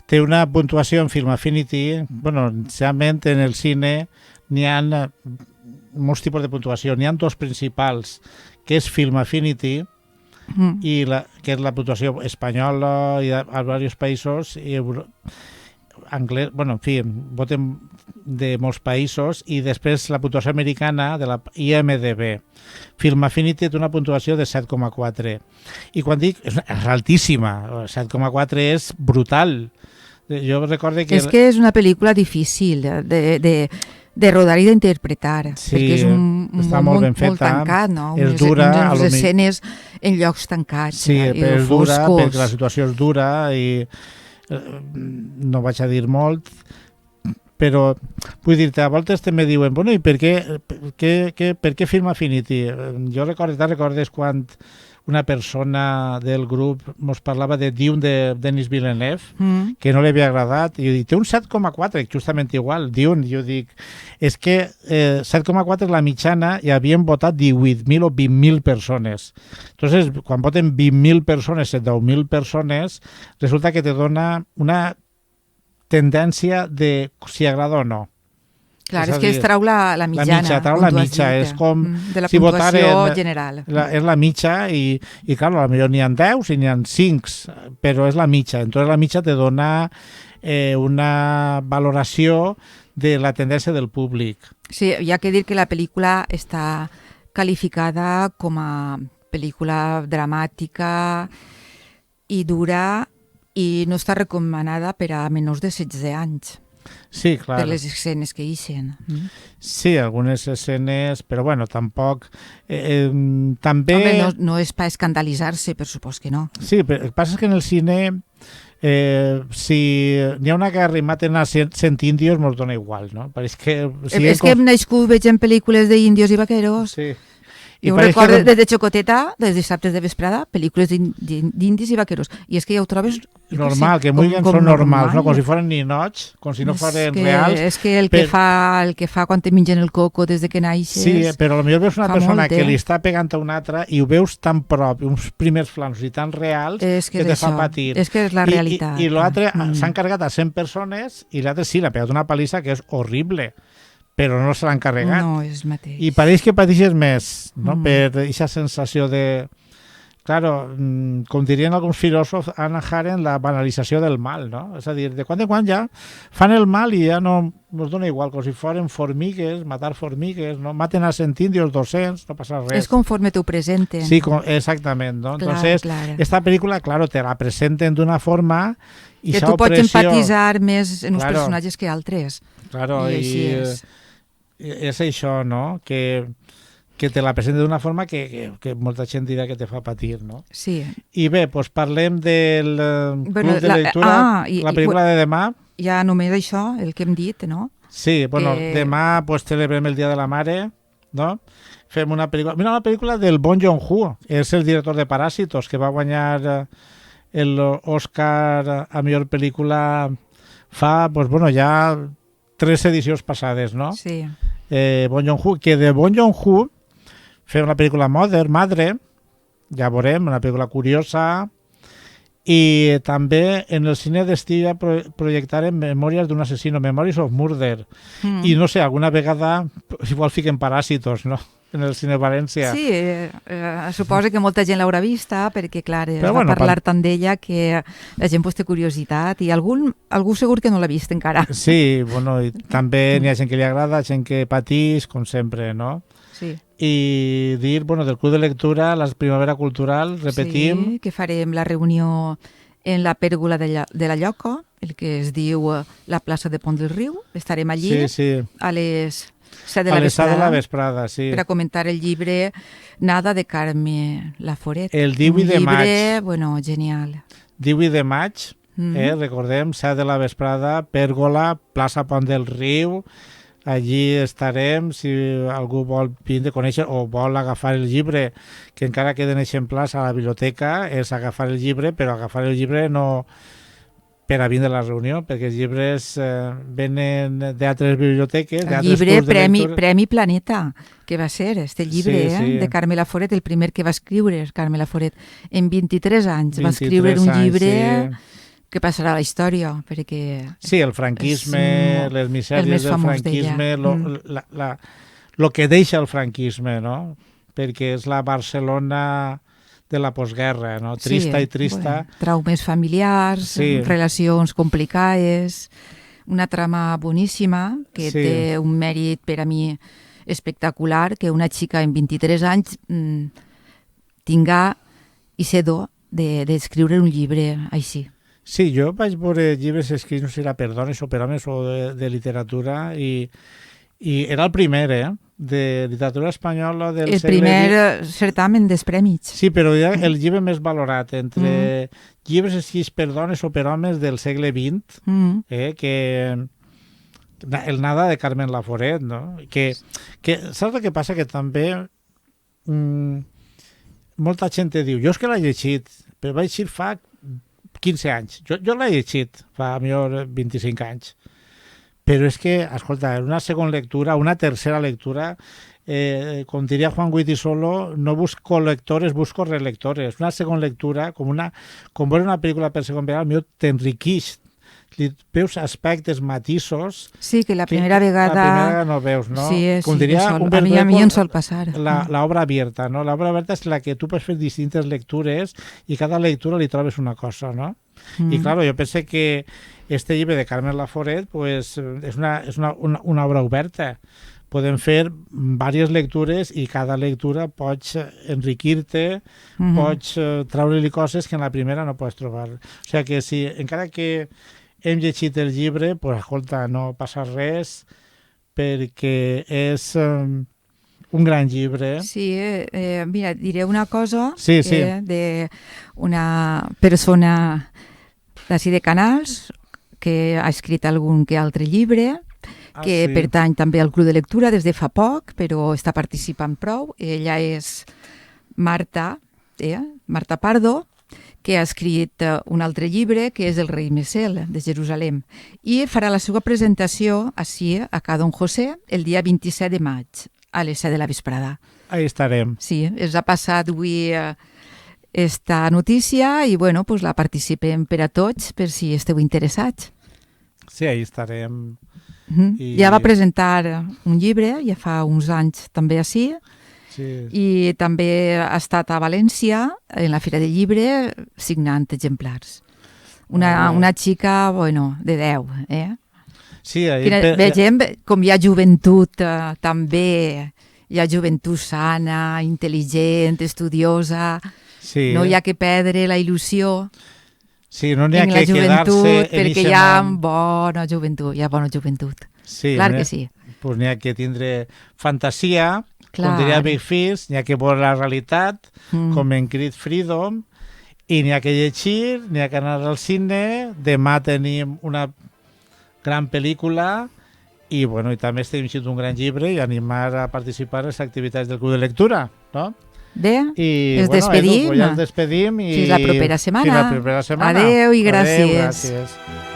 té una puntuació en Film Affinity. Bueno, realment en el cine n'hi ha molts tipus de puntuació. N'hi ha 2 principals, que és Film Affinity, i que és la puntuació espanyola i a diversos països, i anglès, bueno, en fi, voten de molts països, i després la puntuació americana de la IMDb. Film Affinity té una puntuació de 7,4. I quan dic, és altíssima, 7,4 és brutal. Jo recordo que... És que és una pel·lícula difícil de rodar i d'interpretar, sí, perquè és un món molt tancat, no? És dura. Unes escenes en llocs tancats. Sí, i però és dura, foscos. perquè la situació és dura i no vaig a dir molt, però vull dir-te, a voltes també diuen, bueno, i per què Film Affinity? Te'n recordes quan una persona del grup ens parlava de Dune de Denis Villeneuve, que no li havia agradat, i jo dic, té un 7,4, justament igual, Dune, jo dic, és que 7,4 és la mitjana i havien votat 18.000 o 20.000 persones. Entonces, quan voten 20.000 persones, 10.000 persones, resulta que te dona una tendència de si agrada o no. Clar, és que es trau la mitjana. La mitja, és com de la si puntuació votaren, general. És la mitja i clar, potser n'hi ha 10 i n'hi ha 5, però és la mitja. Entonces la mitja te dona una valoració de la tendència del públic. Sí, hi ha que dir que la pel·lícula està qualificada com a pel·lícula dramàtica i dura i no està recomanada per a menors de 16 anys. Sí, clar. Per les escenes que ixen. Sí, algunes escenes, però bueno, tampoc... també... Home, no és per escandalitzar-se, per supòs que no. Sí, però el que passa és que en el cine, si n'hi ha una guerra i maten a 100 índios, mos dona igual, no? És que hem nascut veient pel·lícules d'índios i vaqueros. Sí. I ho recordo des de xocoteta, des de dissabtes de vesprada, pel·lícules d'indis i vaqueros. I és que ja ho trobes... Normal, que mullen són normals, no? Com si foren ninots, com si no foren reals. És que el que fa quan te mengen el coco des de que naixes... Sí, però potser veus una persona que li està pegant a una altra i ho veus tan prop, uns primers plans i tan reals, que te fa patir. És que és la realitat. I l'altre s'han carregat a 100 persones i l'altre sí, l'ha pegat una palissa que és horrible, però no se l'han carregat. No, és mateix. I pareix que pateixes més, no? Per aquesta sensació de... claro, com dirien alguns filòsofs, Hannah Arendt, la banalització del mal, no? És a dir, de quan en quan ja fan el mal i ja no ens dona igual, com si foren formigues, matar formigues, no? Maten a 100 indios, 200, no passa res. És conforme t'ho presenten. Sí, exactament, ¿no? Clar, Entonces, clar. esta película, claro, te la presenten d'una forma i que esa tu pots opressió... empatitzar més en uns Claro. personatges que altres. Claro, I així i és. és això, no? Que te la presenten d'una forma que molta gent dirà que te fa patir, no? Sí. I bé, doncs parlem del Club de Lectura, la pel·lícula de demà. Ja només això, el que hem dit, no? Sí, bueno, demà pues, celebrem el Dia de la Mare, no? Fem una pel·lícula... Mira, una pel·lícula del Bong Joon-ho, és el director de Parásitos, que va guanyar l'Oscar a millor pel·lícula fa, pues, bueno, ja 3 edicions passades, no? Sí. Bong Joon-ho, que de Bong Joon-ho fem una pel·lícula Madre, ja veurem, una pel·lícula curiosa, i també en el cine d'estiu ja projectarem Memòries d'un assassino, Memories of Murder, i no sé, alguna vegada igual fiquen Paràsitos, no?, en el cine València. Sí, suposo que molta gent l'haurà vista, perquè clar, es Però, va bueno, parlar tant d'ella que la gent pues, té curiositat, i algú segur que no l'ha vist encara. Sí, bueno, i també n'hi ha gent que li agrada, gent que patís, com sempre, no? Sí. I dir, bueno, del Club de Lectura, la Primavera Cultural, repetim... Sí, que farem la reunió en la pèrgola de la Lloca, el que es diu la plaça de Pont del Riu. Estarem allí a les 7 de la vesprada. A les 7 de la vesprada, sí. Per a comentar el llibre Nada de Carme Laforet. El 18 de maig. Un llibre, bueno, genial. 18 de maig, recordem, 7 de la vesprada, pèrgola, plaça Pont del Riu. Allí estarem, si algú vol vindre a conèixer o vol agafar el llibre, que encara queden exemplars a la biblioteca, és agafar el llibre, però agafar el llibre no per a vindre a la reunió, perquè els llibres venen d'altres biblioteques, d'altres llibre Premi Planeta, que va ser este llibre de Carme Laforet, el primer que va escriure Carme Laforet. En 23 anys va escriure un llibre... que passarà a la història, perquè... Sí, el franquisme, les misèries del franquisme, el que deixa el franquisme, no? Perquè és la Barcelona de la postguerra, no? Trista i trista. Bueno, traumes familiars, relacions complicades, una trama boníssima, que té un mèrit per a mi espectacular, que una xica en 23 anys tinga i ser do d'escriure un llibre així. Sí, jo vaig veure llibres escrits, no sé si era per dones o per homes o de literatura, i era el primer, de literatura espanyola del segle XX. El primer certamen dels prèmits. Sí, però el llibre més valorat entre llibres escrits per dones o per homes del segle XX, que el Nada de Carmen Laforet, no? Que saps el que passa? Que també molta gent diu, jo és que l'he llegit, però vaig llegir fa 15 anys. Jo l'he llegit fa millor 25 anys. Però és que, escolta, en una segona lectura, una tercera lectura, com diria Juan Guitisolo, no busco lectores, busco relectores. Una segona lectura, com veure una pel·lícula per segon vegada, millor t'enriquix. Li veus aspectes, matisos... Sí, que la primera vegada no veus, no? Sí, com diria a mi em sol passar. L'obra abierta, no? L'obra abierta és la que tu pots fer distintes lectures i cada lectura li trobes una cosa, no? I, claro, jo penso que este llibre de Carmen Laforet pues, és una obra oberta. Podem fer diverses lectures i cada lectura pots enriquir-te, pots treure-li coses que en la primera no pots trobar. O sigui que si encara que hem llegit el llibre, pues, escolta, no passa res, perquè és un gran llibre. Sí, mira, diré una cosa d'una persona d'ací de Canals, que ha escrit algun que altre llibre, que pertany també al Club de Lectura des de fa poc, però està participant prou. Ella és Marta Pardo, que ha escrit un altre llibre, que és El rei Messel, de Jerusalem, i farà la seva presentació ací, a Ca Don José, el dia 27 de maig, a les 7 de la vesprada. Ahí estarem. Sí, ens ha passat avui esta notícia i, bueno, pues la participem per a tots, per si esteu interessats. Sí, ahí estarem. Ja va presentar un llibre, ja fa uns anys també així, Sí. I també ha estat a València, en la Fira del Llibre, signant exemplars. Una xica, bueno, de 10, Sí, Vegem com hi ha joventut també, hi ha joventut sana, intel·ligent, estudiosa, sí. no hi ha que perdre la il·lusió Sí, no n'hi ha en la que quedar-se joventut, en perquè eixe hi ha món. bona joventut, hi ha bona joventut. Sí, Clar n'hi ha- que sí. Pues n'hi ha que tindre fantasia, Clar. com diria Big Fish, n'hi ha que veure la realitat, com en Creed Freedom, i n'hi ha que llegir, n'hi ha que anar al cine, demà tenim una gran pel·lícula i, bueno, i també estem llegint un gran llibre i animar a participar en les activitats del Club de Lectura, no? Bé, I, ens despedim. Edu, pues ja ens despedim i Fins la propera setmana. Fins la propera setmana. Adeu i gràcies. Adeu, gràcies.